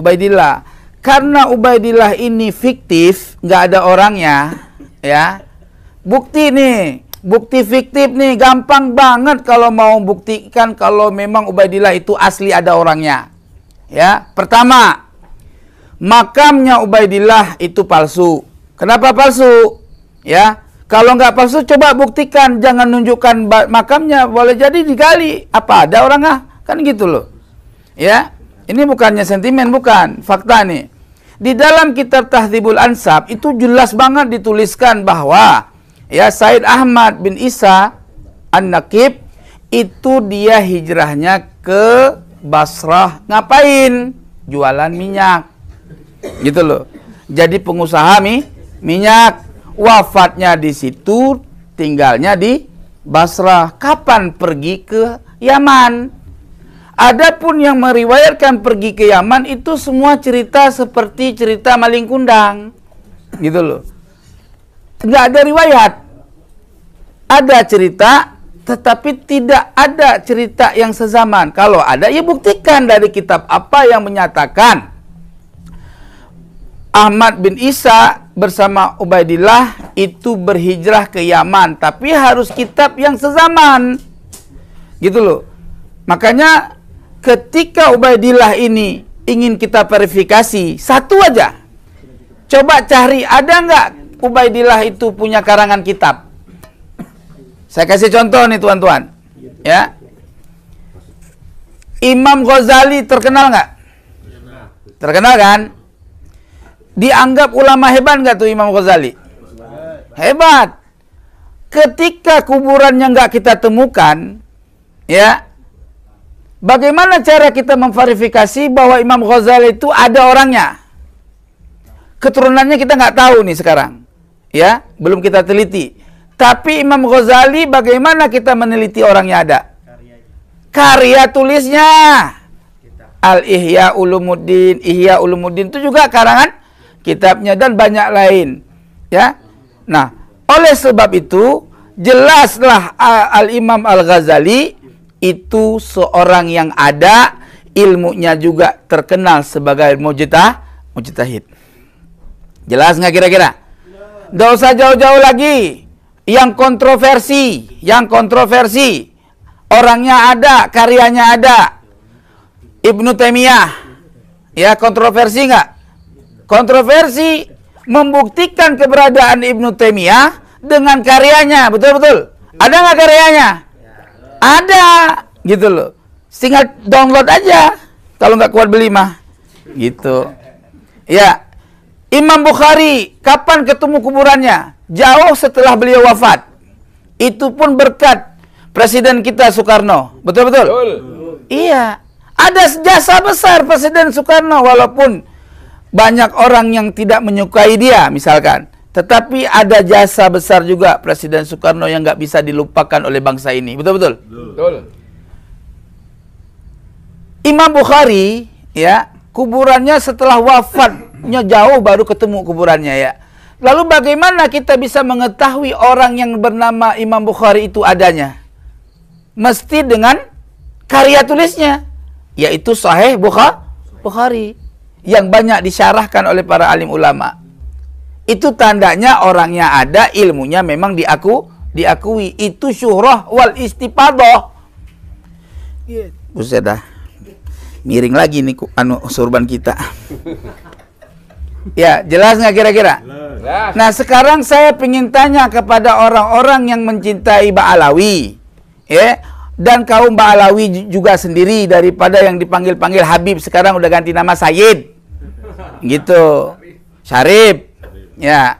Ubaidillah. Karena Ubaidillah ini fiktif, nggak ada orangnya, ya. Bukti nih, bukti fiktif nih, gampang banget kalau mau buktikan kalau memang Ubaidillah itu asli ada orangnya. Ya, pertama, makamnya Ubaidillah itu palsu. Kenapa palsu? Ya, kalau nggak palsu coba buktikan, jangan nunjukkan makamnya, boleh jadi digali. Apa ada orangnya? Kan gitu loh. Ya, ini bukannya sentimen, bukan, fakta nih. Di dalam kitab Tahdzibul Ansab itu jelas banget dituliskan bahwa ya Said Ahmad bin Isa An-Naqib itu dia hijrahnya ke Basrah. Ngapain? Jualan minyak. Gitu loh. Jadi pengusaha minyak. Wafatnya di situ, tinggalnya di Basrah. Kapan pergi ke Yaman? Adapun yang meriwayatkan pergi ke Yaman itu semua cerita seperti cerita maling kundang. Gitu loh. Nggak ada riwayat. Ada cerita, tetapi tidak ada cerita yang sezaman. Kalau ada, ya buktikan dari kitab apa yang menyatakan Ahmad bin Isa bersama Ubaidillah itu berhijrah ke Yaman. Tapi harus kitab yang sezaman. Gitu loh. Makanya ketika Ubaidillah ini ingin kita verifikasi, satu aja. Coba cari, ada nggak Ubaidillah itu punya karangan kitab? Saya kasih contoh nih tuan-tuan. Ya. Imam Ghazali terkenal nggak? Terkenal kan? Dianggap ulama hebat nggak tuh Imam Ghazali? Hebat. Ketika kuburannya nggak kita temukan, ya, bagaimana cara kita memverifikasi bahwa Imam Ghazali itu ada orangnya? Keturunannya kita nggak tahu nih sekarang, ya, belum kita teliti. Tapi Imam Ghazali bagaimana kita meneliti orangnya ada? Karya tulisnya. Al-Ihya Ulumuddin, Ihya Ulumuddin itu juga karangan kitabnya dan banyak lain, ya. Nah, oleh sebab itu jelaslah Al-Imam Al-Ghazali itu seorang yang ada ilmunya juga terkenal sebagai mujtahid. Jelas nggak kira-kira? Nggak usah jauh-jauh lagi. Yang kontroversi, orangnya ada, karyanya ada. Ibnu Taimiyah, ya, kontroversi nggak? Kontroversi membuktikan keberadaan Ibnu Taimiyah dengan karyanya, betul-betul. Ada nggak karyanya? Ada, gitu loh. Tinggal download aja. Kalau nggak kuat beli mah, gitu. Ya, Imam Bukhari, kapan ketemu kuburannya? Jauh setelah beliau wafat. Itu pun berkat Presiden kita Soekarno, betul-betul. Iya, ada jasa besar Presiden Soekarno, walaupun banyak orang yang tidak menyukai dia, misalkan. Tetapi ada jasa besar juga Presiden Soekarno yang nggak bisa dilupakan oleh bangsa ini. Betul-betul? Betul. Imam Bukhari, ya, kuburannya setelah wafatnya jauh baru ketemu kuburannya, ya. Lalu bagaimana kita bisa mengetahui orang yang bernama Imam Bukhari itu adanya? Mesti dengan karya tulisnya, yaitu Sahih Bukhari, yang banyak disyarahkan oleh para alim ulama. Itu tandanya orangnya ada, ilmunya memang diakui. Itu syuhrah wal istifadah. Buset dah. Miring lagi nih surban kita. Ya, jelas nggak kira-kira? Nah, sekarang saya ingin tanya kepada orang-orang yang mencintai Ba'alawi, ya, dan kaum Ba'alawi juga sendiri, daripada yang dipanggil-panggil Habib sekarang udah ganti nama Sayyid. Gitu. Syarif. Ya.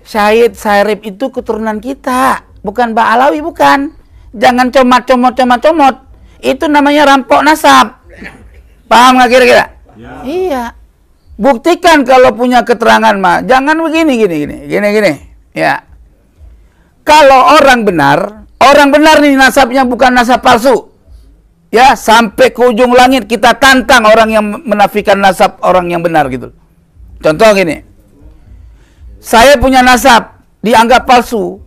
Syahid Syarif itu keturunan kita, bukan Ba'alawi, bukan. Jangan comot. Itu namanya rampok nasab. Paham nggak kira-kira? Ya. Iya. Buktikan kalau punya keterangan mah. Jangan begini. Ya. Kalau orang benar nih nasabnya bukan nasab palsu. Ya, sampai ke ujung langit kita tantang orang yang menafikan nasab orang yang benar gitu. Contoh gini. Saya punya nasab dianggap palsu.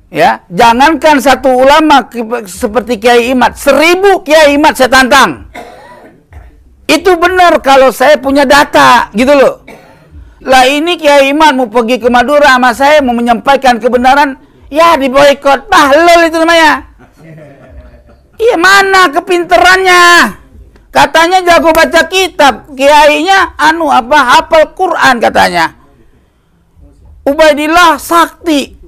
Ya, jangankan satu ulama seperti Kiai Imad, 1000 Kiai Imad saya tantang. Itu benar kalau saya punya data, gitu loh. Lah ini Kiai Iman mau pergi ke Madura sama saya mau menyampaikan kebenaran, ya diboikot. Bahlul itu namanya. Iya, mana kepinterannya? Katanya jago baca kitab, kiainya hafal Quran katanya. Ubaidillah sakti,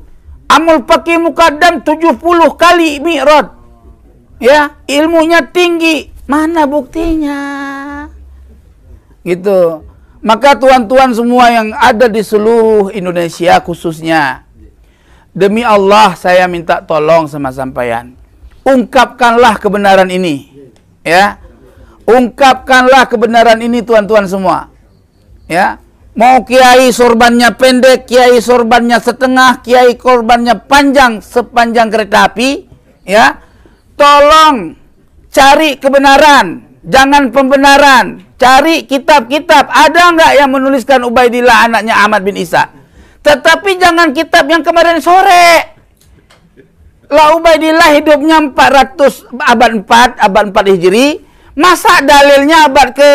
amul pakai mukaddam 70 kali mi'raj. Ya, ilmunya tinggi. Mana buktinya? Gitu. Maka tuan-tuan semua yang ada di seluruh Indonesia khususnya, demi Allah saya minta tolong sama sampeyan. Ungkapkanlah kebenaran ini. Ya. Ungkapkanlah kebenaran ini tuan-tuan semua. Ya. Mau kiai sorbannya pendek, kiai sorbannya setengah, kiai korbannya panjang sepanjang kereta api, ya. Tolong cari kebenaran, jangan pembenaran. Cari kitab-kitab. Ada nggak yang menuliskan Ubaidillah anaknya Ahmad bin Isa? Tetapi jangan kitab yang kemarin sore. Lah Ubaidillah hidupnya 400 abad 4 Hijri. Masa dalilnya abad ke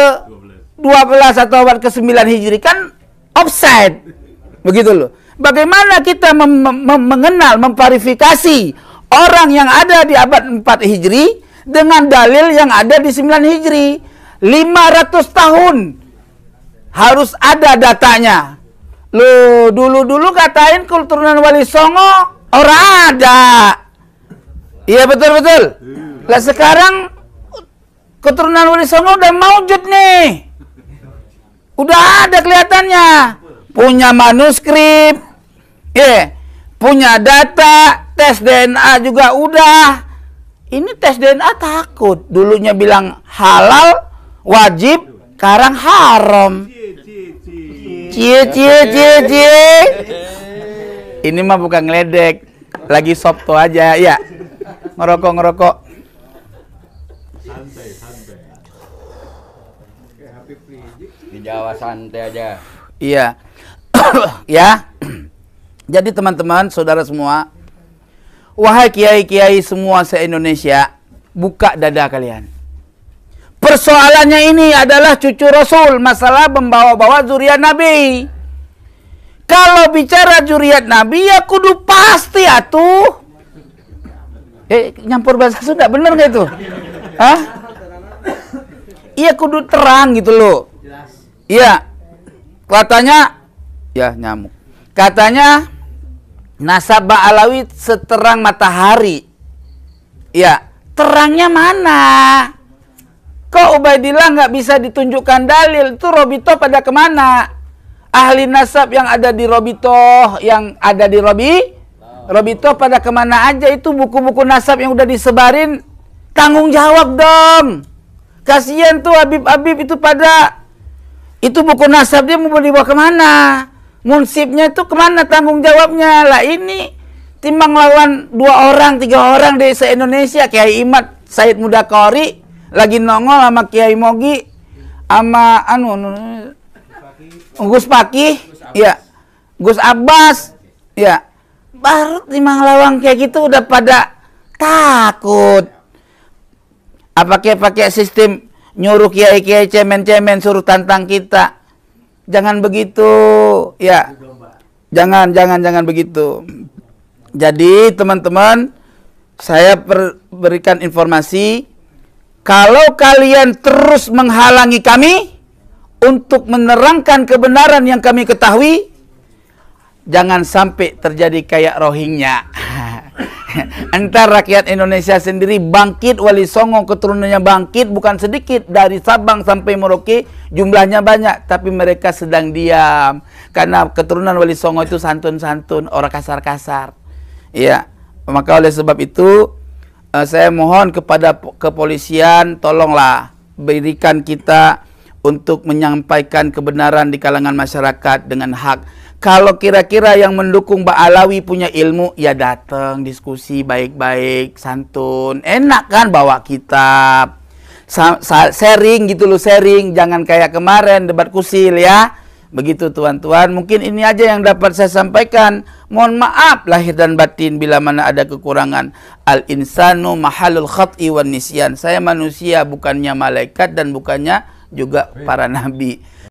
12 atau abad ke 9 Hijri? Kan offside. Begitu loh. Bagaimana kita mengenal, memverifikasi orang yang ada di abad 4 Hijri dengan dalil yang ada di 9 Hijri? 500 tahun harus ada datanya. Loh, dulu-dulu katain keturunan Wali Songo orang ada. Iya, betul-betul. Lah sekarang keturunan Wali Songo udah maujud nih. Udah ada kelihatannya. Punya manuskrip. Punya data. Tes DNA juga udah. Ini tes DNA takut. Dulunya bilang halal, wajib, sekarang haram. Cie. Ini mah bukan ngeledek. Lagi sopto aja, ya. Ngerokok. Di Jawa santai aja. Iya. Ya. Jadi teman-teman, saudara semua, wahai kiai-kiai semua se-Indonesia, buka dada kalian. Persoalannya ini adalah cucu Rasul, masalah membawa-bawa zuriat Nabi. Kalau bicara zuriat Nabi, ya kudu pasti atuh. Nyampur bahasa Sunda, bener gak itu? Hah? Iya kudu terang gitu loh. Iya. Katanya, ya nyamuk. Katanya, nasab Alawi seterang matahari. Ya, terangnya mana? Kok Ubaidillah nggak bisa ditunjukkan dalil? Itu Robito pada kemana? Ahli nasab yang ada di Robito, yang ada di Robito pada kemana aja? Itu buku-buku nasab yang udah disebarin, tanggung jawab dong. Kasihan tuh Habib-Habib itu pada, itu buku nasab dia mau dibawa kemana? Munsibnya itu kemana tanggung jawabnya? Lah ini timbang lawan 2 orang, 3 orang di se-Indonesia, Kiai Imad, Said Mudakori, lagi nongol sama Kiai Mogi, sama Gus Paki, ya, Gus Abbas, ya, baru timbang lawan kayak gitu udah pada takut. Apa pakai sistem nyuruh kiai-kiai cemen-cemen suruh tantang kita? Jangan begitu, ya. Jangan begitu. Jadi teman-teman, saya berikan informasi, kalau kalian terus menghalangi kami untuk menerangkan kebenaran yang kami ketahui, jangan sampai terjadi kayak Rohingya. Entar rakyat Indonesia sendiri bangkit, Wali Songo keturunannya bangkit, bukan sedikit, dari Sabang sampai Merauke jumlahnya banyak, tapi mereka sedang diam karena keturunan Wali Songo itu santun-santun, orang kasar-kasar. Iya, maka oleh sebab itu saya mohon kepada kepolisian, tolonglah berikan kita untuk menyampaikan kebenaran di kalangan masyarakat dengan hak. Kalau kira-kira yang mendukung Mbak Alawi punya ilmu, ya datang diskusi baik-baik, santun. Enak kan bawa kitab. Sharing gitu loh, sharing. Jangan kayak kemarin debat kusil ya. Begitu tuan-tuan. Mungkin ini aja yang dapat saya sampaikan. Mohon maaf lahir dan batin bila mana ada kekurangan. Al-insanu mahalul khat'i wan nisyan. Saya manusia, bukannya malaikat dan bukannya juga para nabi.